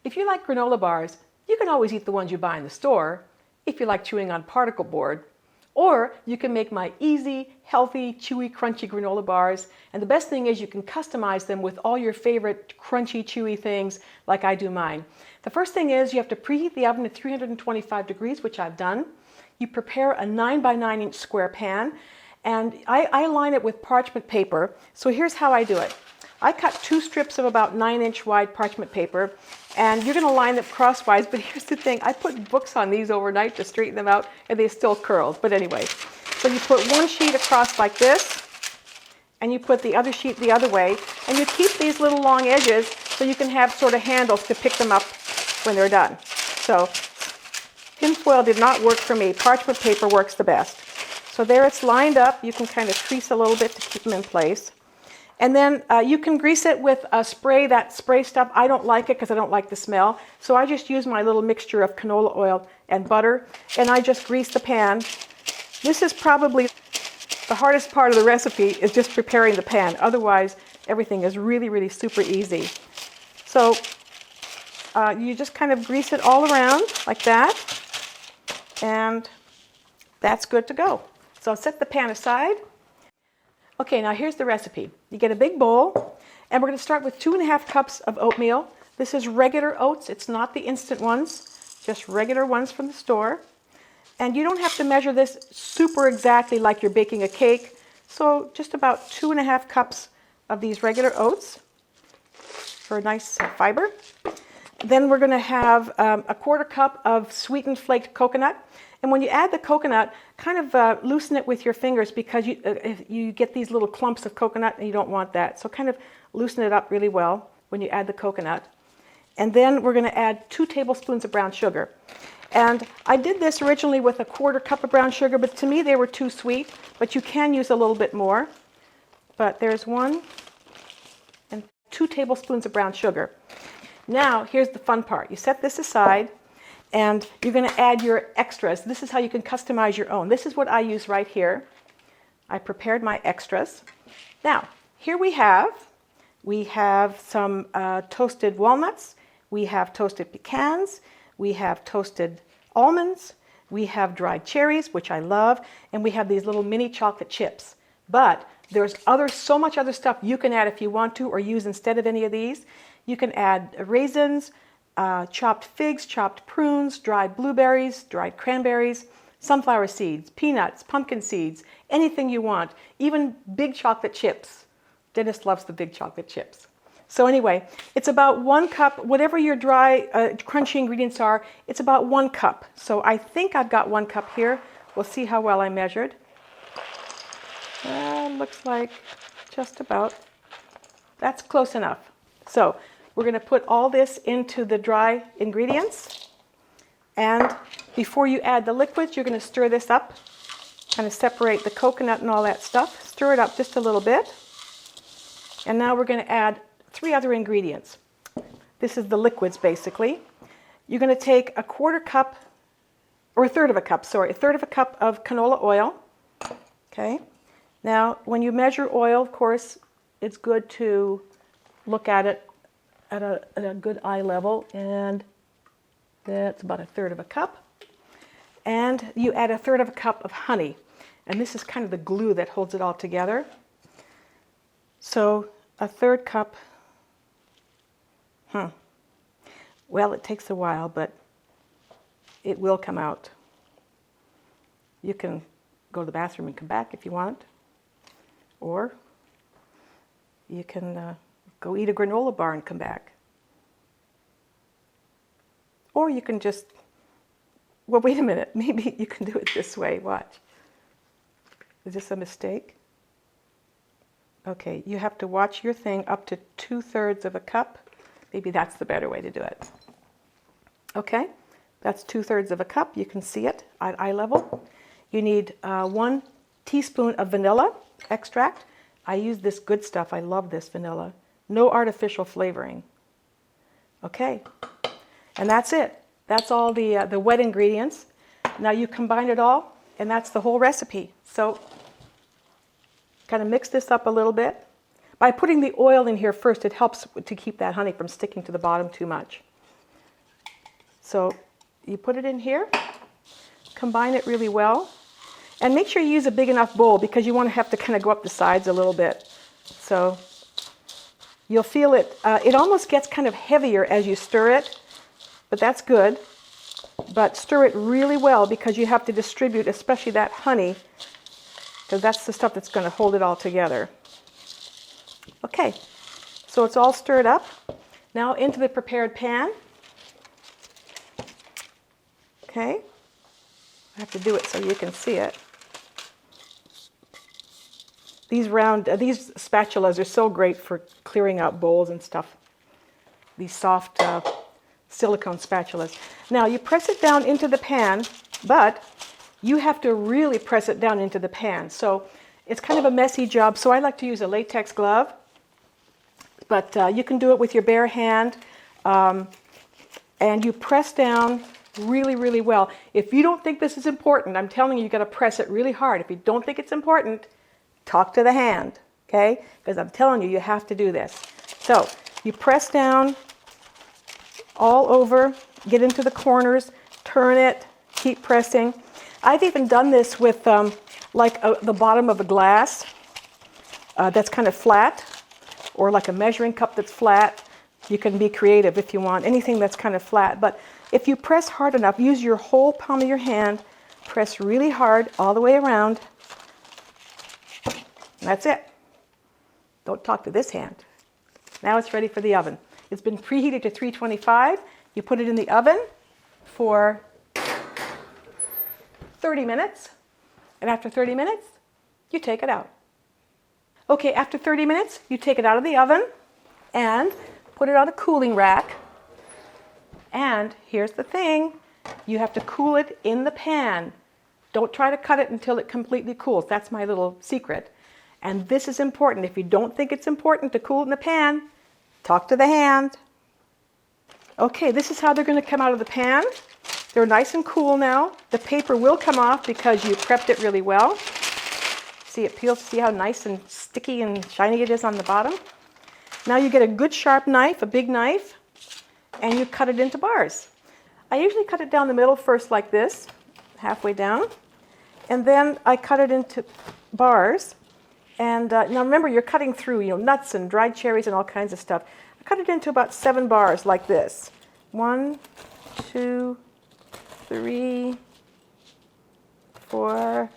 If you like granola bars, you can always eat the ones you buy in the store if you like chewing on particle board. Or you can make my easy, healthy, chewy, crunchy granola bars. And the best thing is you can customize them with all your favorite crunchy, chewy things like I do mine. The first thing is you have to preheat the oven to 325 degrees, which I've done. You prepare a 9 by 9 inch square pan, and I line it with parchment paper. So here's how I do it. I cut 2 strips of about 9-inch wide parchment paper, and you're going to line them crosswise, but here's the thing. I put books on these overnight to straighten them out, and they still curled. But anyway, so you put one sheet across like this, and you put the other sheet the other way, and you keep these little long edges so you can have sort of handles to pick them up when they're done. So tinfoil did not work for me. Parchment paper works the best. So there it's lined up. You can kind of crease a little bit to keep them in place. And then you can grease it with a spray, that spray stuff. I don't like it because I don't like the smell. So I just use my little mixture of canola oil and butter, and I just grease the pan. This is probably the hardest part of the recipe, is just preparing the pan. Otherwise, everything is really, really super easy. So you just kind of grease it all around like that, and that's good to go. So I'll set the pan aside. Okay, now here's the recipe. You get a big bowl, and we're going to start with 2.5 cups of oatmeal. This is regular oats. It's not the instant ones, just regular ones from the store. And you don't have to measure this super exactly like you're baking a cake. So just about 2.5 cups of these regular oats for a nice fiber. Then we're going to have a 1/4 cup of sweetened flaked coconut. And when you add the coconut, kind of loosen it with your fingers, because you get these little clumps of coconut and you don't want that. So kind of loosen it up really well when you add the coconut. And then we're going to add 2 tablespoons of brown sugar. And I did this originally with a 1/4 cup of brown sugar, but to me they were too sweet. But you can use a little bit more. But there's 1 and 2 tablespoons of brown sugar. Now here's the fun part. You set this aside, and you're going to add your extras. This is how you can customize your own. This is what I use right here. I prepared my extras. Now, here we have some toasted walnuts. We have toasted pecans. We have toasted almonds. We have dried cherries, which I love. And we have these little mini chocolate chips. But there's so much other stuff you can add if you want to, or use instead of any of these. You can add raisins, chopped figs, chopped prunes, dried blueberries, dried cranberries, sunflower seeds, peanuts, pumpkin seeds, anything you want, even big chocolate chips. Dennis loves the big chocolate chips. So anyway, it's about 1 cup, whatever your dry, crunchy ingredients are, it's about 1 cup. So I think I've got 1 cup here. We'll see how well I measured. Looks like just about. That's close enough. So we're going to put all this into the dry ingredients. And before you add the liquids, you're going to stir this up, kind of separate the coconut and all that stuff. Stir it up just a little bit. And now we're going to add 3 other ingredients. This is the liquids, basically. You're going to take a 1/4 cup, or a 1/3 of a cup, sorry, a 1/3 of a cup of canola oil. Okay. Now, when you measure oil, of course, it's good to look at it at a good eye level, and that's about a 1/3 of a cup. And you add a 1/3 of a cup of honey, and this is kind of the glue that holds it all together. So a 1/3 cup. Well, it takes a while, but it will come out. You can go to the bathroom and come back if you want, or you can go eat a granola bar and come back. Or you can just, well, wait a minute, maybe you can do it this way. Watch. Is this a mistake? Okay, you have to watch your thing up to 2/3 of a cup. Maybe that's the better way to do it. Okay, that's 2/3 of a cup. You can see it at eye level. You need 1 teaspoon of vanilla extract. I use this good stuff. I love this vanilla. No artificial flavoring. Okay, and that's it. That's all the wet ingredients. Now you combine it all, and that's the whole recipe. So kind of mix this up a little bit. By putting the oil in here first, it helps to keep that honey from sticking to the bottom too much. So you put it in here, combine it really well, and make sure you use a big enough bowl because you want to have to kind of go up the sides a little bit. So you'll feel it, it almost gets kind of heavier as you stir it, but that's good. But stir it really well because you have to distribute, especially that honey, because that's the stuff that's going to hold it all together. Okay, so it's all stirred up. Now into the prepared pan. Okay, I have to do it so you can see it. These spatulas are so great for clearing out bowls and stuff. These soft silicone spatulas. Now you press it down into the pan, but you have to really press it down into the pan. So it's kind of a messy job, so I like to use a latex glove. But you can do it with your bare hand, and you press down really, really well. If you don't think this is important, I'm telling you, you've got to press it really hard. If you don't think it's important, talk to the hand, okay? Because I'm telling you, you have to do this. So you press down all over, get into the corners, turn it, keep pressing. I've even done this with the bottom of a glass that's kind of flat, or like a measuring cup that's flat. You can be creative if you want, anything that's kind of flat. But if you press hard enough, use your whole palm of your hand, press really hard all the way around. That's it. Don't talk to this hand. Now it's ready for the oven. It's been preheated to 325. You put it in the oven for 30 minutes. And after 30 minutes, you take it out. Okay, after 30 minutes, you take it out of the oven and put it on a cooling rack. And here's the thing, you have to cool it in the pan. Don't try to cut it until it completely cools. That's my little secret. And this is important. If you don't think it's important to cool it in the pan, talk to the hand. Okay, this is how they're going to come out of the pan. They're nice and cool now. The paper will come off because you prepped it really well. See, it peels. See how nice and sticky and shiny it is on the bottom? Now you get a good sharp knife, a big knife, and you cut it into bars. I usually cut it down the middle first like this, halfway down, and then I cut it into bars. And now remember, you're cutting through, nuts and dried cherries and all kinds of stuff. I cut it into about 7 bars like this. 1, 2, 3, 4,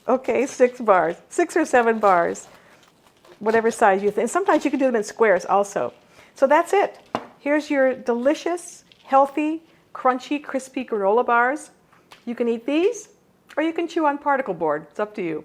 okay, 6 bars. 6 or 7 bars, whatever size you think. Sometimes you can do them in squares also. So that's it. Here's your delicious, healthy, crunchy, crispy granola bars. You can eat these, or you can chew on particle board. It's up to you.